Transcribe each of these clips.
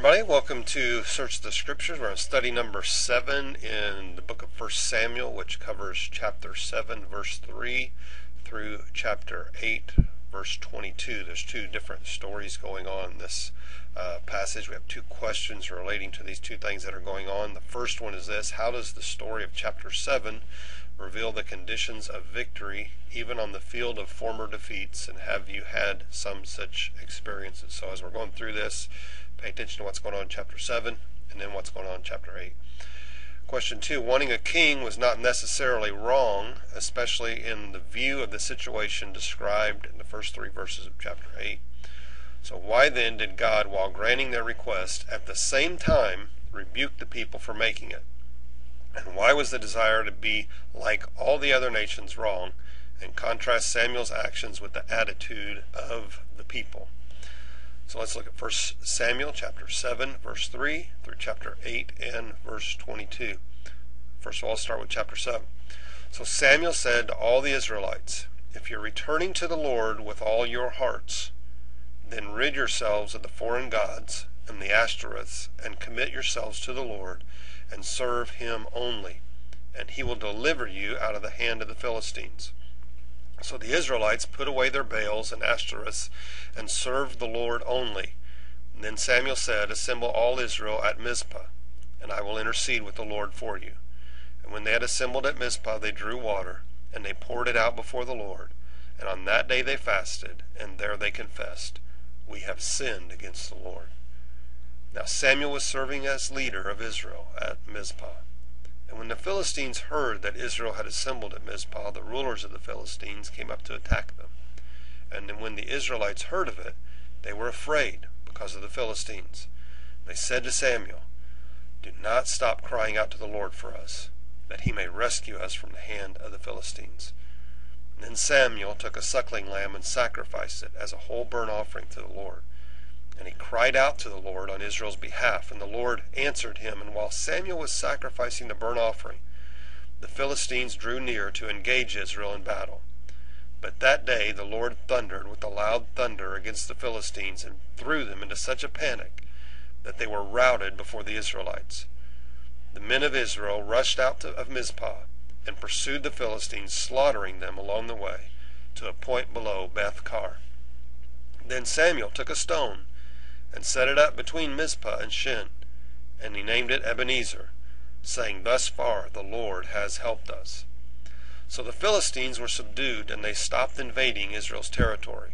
everybody. Welcome to Search the Scriptures. We're on study number 7 in the book of 1 Samuel, which covers chapter 7, verse 3 through chapter 8, verse 22. There's two different stories going on in this passage. We have two questions relating to these two things that are going on. The first one is this: how does the story of chapter 7 reveal the conditions of victory even on the field of former defeats, and have you had some such experiences? So as we're going through this, pay attention to what's going on in chapter 7 and then what's going on in chapter 8. Question 2, wanting a king was not necessarily wrong, especially in the view of the situation described in the first 3 verses of chapter 8. So why then did God, while granting their request, at the same time rebuke the people for making it? And why was the desire to be like all the other nations wrong, and contrast Samuel's actions with the attitude of the people? So let's look at 1 Samuel chapter 7, verse 3 through chapter 8 and verse 22. First of all, I'll start with chapter 7. So Samuel said to all the Israelites, if you're returning to the Lord with all your hearts, then rid yourselves of the foreign gods and the Ashtoreths, and commit yourselves to the Lord, and serve him only, and he will deliver you out of the hand of the Philistines. So the Israelites put away their Baals and Ashtoreths, and served the Lord only. And then Samuel said, assemble all Israel at Mizpah, and I will intercede with the Lord for you. And when they had assembled at Mizpah, they drew water, and they poured it out before the Lord. And on that day they fasted, and there they confessed, we have sinned against the Lord. Now Samuel was serving as leader of Israel at Mizpah. And when the Philistines heard that Israel had assembled at Mizpah, the rulers of the Philistines came up to attack them. And then when the Israelites heard of it, they were afraid because of the Philistines. They said to Samuel, do not stop crying out to the Lord for us, that he may rescue us from the hand of the Philistines. And then Samuel took a suckling lamb and sacrificed it as a whole burnt offering to the Lord. And he cried out to the Lord on Israel's behalf, and the Lord answered him. And while Samuel was sacrificing the burnt offering, the Philistines drew near to engage Israel in battle. But that day the Lord thundered with a loud thunder against the Philistines, and threw them into such a panic that they were routed before the Israelites. The men of Israel rushed out of Mizpah and pursued the Philistines, slaughtering them along the way to a point below Beth-kar. Then Samuel took a stone and set it up between Mizpah and Shin, and he named it Ebenezer, saying, thus far the Lord has helped us. So the Philistines were subdued, and they stopped invading Israel's territory.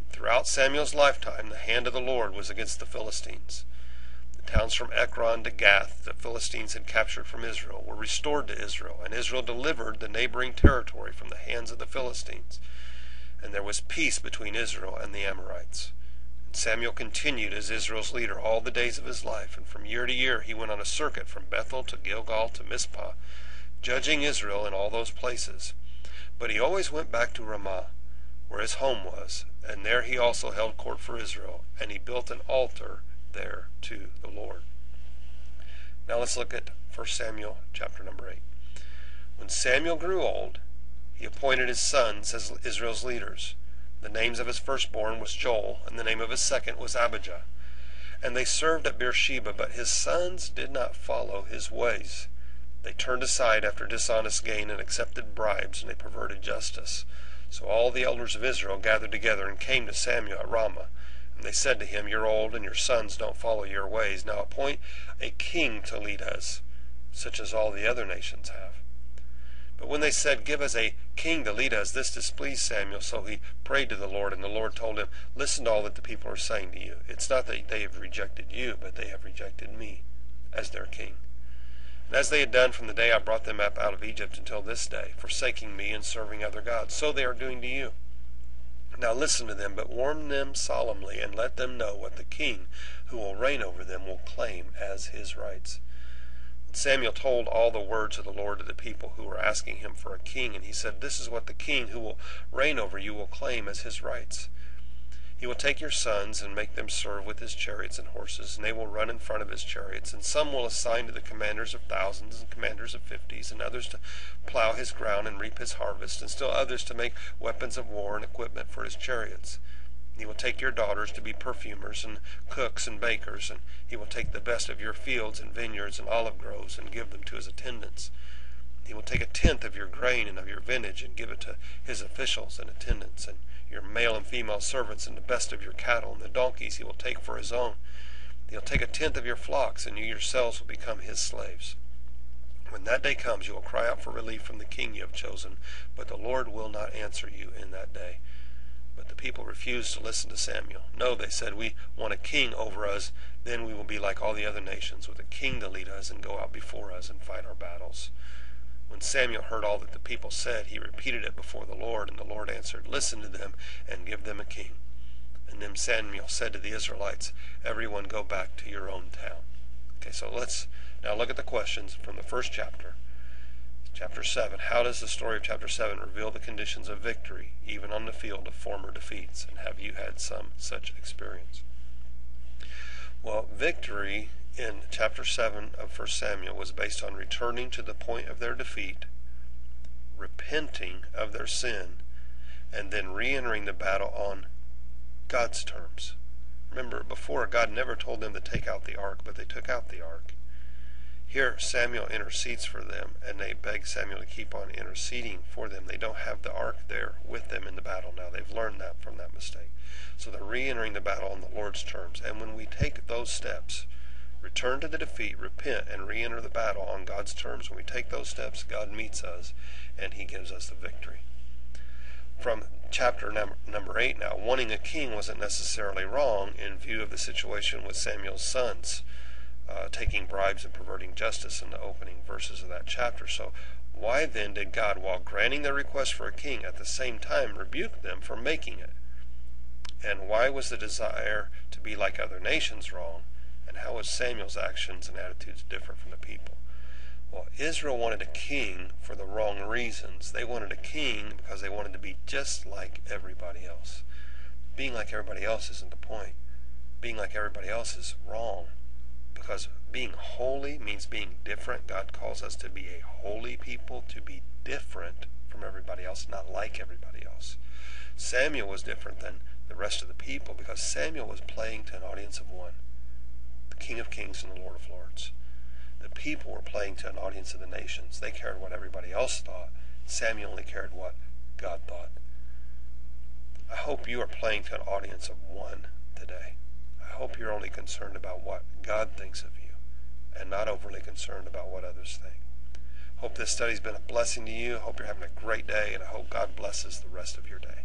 Throughout Samuel's lifetime, the hand of the Lord was against the Philistines. The towns from Ekron to Gath that the Philistines had captured from Israel were restored to Israel, and Israel delivered the neighboring territory from the hands of the Philistines. And there was peace between Israel and the Amorites. Samuel continued as Israel's leader all the days of his life, and from year to year he went on a circuit from Bethel to Gilgal to Mizpah, judging Israel in all those places. But he always went back to Ramah, where his home was, and there he also held court for Israel, and he built an altar there to the Lord. Now let's look at 1 Samuel chapter number 8. When Samuel grew old, he appointed his sons as Israel's leaders. The names of his firstborn was Joel, and the name of his second was Abijah. And they served at Beersheba, but his sons did not follow his ways. They turned aside after dishonest gain, and accepted bribes, and they perverted justice. So all the elders of Israel gathered together and came to Samuel at Ramah. And they said to him, you're old, and your sons don't follow your ways. Now appoint a king to lead us, such as all the other nations have. But when they said, give us a king to lead us, this displeased Samuel, so he prayed to the Lord, and the Lord told him, listen to all that the people are saying to you. It's not that they have rejected you, but they have rejected me as their king. And as they had done from the day I brought them up out of Egypt until this day, forsaking me and serving other gods, so they are doing to you. Now listen to them, but warn them solemnly, and let them know what the king who will reign over them will claim as his rights. Samuel told all the words of the Lord to the people who were asking him for a king, and he said, this is what the king who will reign over you will claim as his rights. He will take your sons and make them serve with his chariots and horses, and they will run in front of his chariots, and some will assign to the commanders of thousands and commanders of 50s, and others to plow his ground and reap his harvest, and still others to make weapons of war and equipment for his chariots. He will take your daughters to be perfumers and cooks and bakers, and he will take the best of your fields and vineyards and olive groves and give them to his attendants. He will take a tenth of your grain and of your vintage and give it to his officials and attendants, and your male and female servants, and the best of your cattle and the donkeys he will take for his own. He'll take a tenth of your flocks, and you yourselves will become his slaves. When that day comes, you will cry out for relief from the king you have chosen, but the Lord will not answer you in that day. But the people refused to listen to Samuel. No, they said, we want a king over us, then we will be like all the other nations, with a king to lead us and go out before us and fight our battles. When Samuel heard all that the people said, he repeated it before the Lord, and the Lord answered, listen to them and give them a king. And then Samuel said to the Israelites, everyone go back to your own town. Okay, so let's now look at the questions from the first chapter. Chapter 7. How does the story of chapter 7 reveal the conditions of victory, even on the field of former defeats? And have you had some such experience? Well, victory in chapter 7 of 1 Samuel was based on returning to the point of their defeat, repenting of their sin, and then re-entering the battle on God's terms. Remember, before, God never told them to take out the ark, but they took out the ark. Here, Samuel intercedes for them, and they beg Samuel to keep on interceding for them. They don't have the ark there with them in the battle now. They've learned that from that mistake. So they're re-entering the battle on the Lord's terms. And when we take those steps, return to the defeat, repent, and re-enter the battle on God's terms, when we take those steps, God meets us, and he gives us the victory. From chapter number 8 now, wanting a king wasn't necessarily wrong in view of the situation with Samuel's sons, taking bribes and perverting justice in the opening verses of that chapter. So why then did God, while granting their request for a king, at the same time rebuke them for making it? And why was the desire to be like other nations wrong? And how was Samuel's actions and attitudes different from the people? Well, Israel wanted a king for the wrong reasons. They wanted a king because they wanted to be just like everybody else. Being like everybody else isn't the point. Being like everybody else is wrong. Because being holy means being different. God calls us to be a holy people, to be different from everybody else, not like everybody else. Samuel was different than the rest of the people because Samuel was playing to an audience of one, the King of Kings and the Lord of Lords. The people were playing to an audience of the nations. They cared what everybody else thought. Samuel only cared what God thought. I hope you are playing to an audience of one today. I hope you're only concerned about what God thinks of you and not overly concerned about what others think. Hope this study's been a blessing to you. Hope you're having a great day, and I hope God blesses the rest of your day.